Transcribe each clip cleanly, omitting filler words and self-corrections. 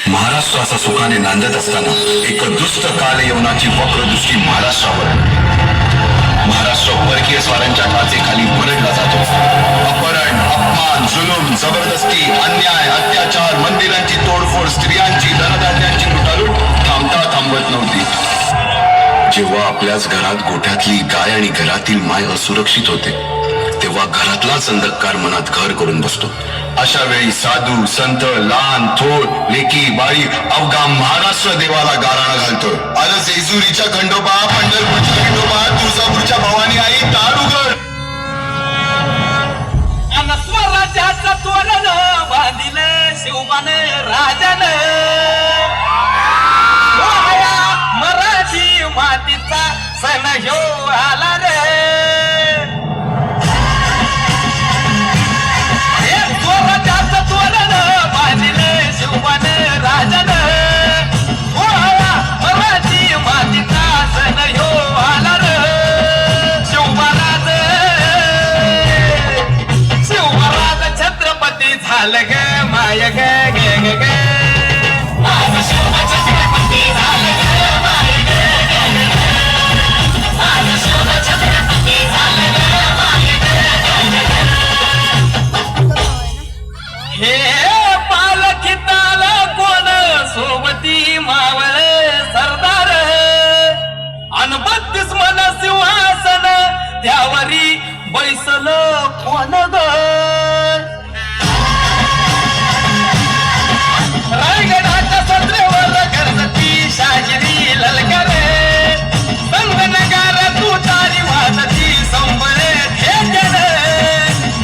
महाराष्ट्राचा सुखाने नांदत असताना एक दुष्ट काल यवनाची वक्रदृष्टी महाराष्ट्रावर. महाराष्ट्र परकीय स्वारांच्या टाचेखाली भरडला जातो. अपहरण, अपमान, जुलूम, जबरदस्ती, अन्याय, अत्याचार, मंदिरांची तोडफोड, स्त्रियांची, धनधान्यांची लुटालूट थांबता थांबत नव्हती. जेव्हा आपल्याच घरात गोठ्यातली गाय आणि घरातील माय असुरक्षित होते, तेव्हा घरातलाच अंधकार मनात घर करून बसतो. अशा वेळी साधू, संत, लहान, थोर, लेकी, बाळी अवघा महाराष्ट्र देवाला गाराणा घालतोय. अरे जेजुरीच्या खंडोबा, पंढरपूरच्या खंडोबा, तुळजापूरच्या भवानी आई दार उघड. स्वराज्याचं तोरण बांधिलं शिवबाने राजानं. मराठी मातीचा सण ह्यो आला रे. मराठी मातीचा सण ह्यो आला रे. शिवराज छत्रपती झालं ग माय ग ग ग. छत्रपती झालं ग माय ग ग ग. छत्रपती झालं ग माय ग ग. हे पालखीताल कोण सोबती मावळ सरदार. अन 32 मन सिंहासन त्यावरी बैसल कोण ग. रायगडाच्या सत्रेवर गरजती शाहिरी ललकर. संगनगार तुतारी वाजती संबळे ठेकेन.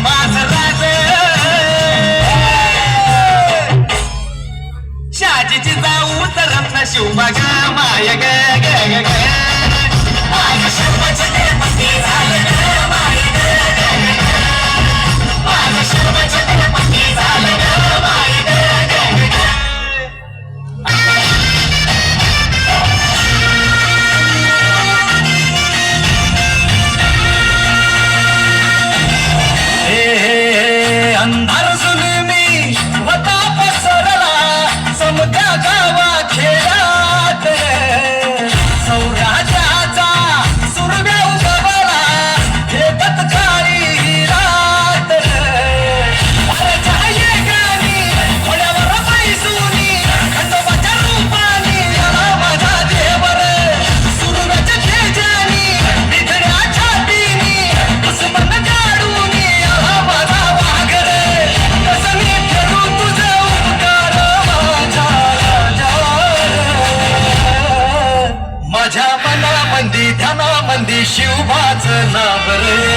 माझ राज शाजीची जाऊ तरफ शिवबा ग माय ग ग ग. छत्रपती झालं ग माय ग ग ग. छत्रपती झालं ग माय ग ग ग. अंधार जुलमी होता पसरला समजा गावा खेळात. सौराज्याचा सुरव्या उगवला फेकत काळी रात. जाये गाणी थोड्यावर पैसुनी खंडोबाच्या रूपानी आला माझा देवर. सुरव्याच्या तेजानी बिघड्या छातीनी दुश्मन काढूनी आला माझा वाघर. कसं मी फेडू तुझं उपकार माझ्या राजावर. माझ्या मनामंदी ध्यानामंदी शिवबाचं नाव रे.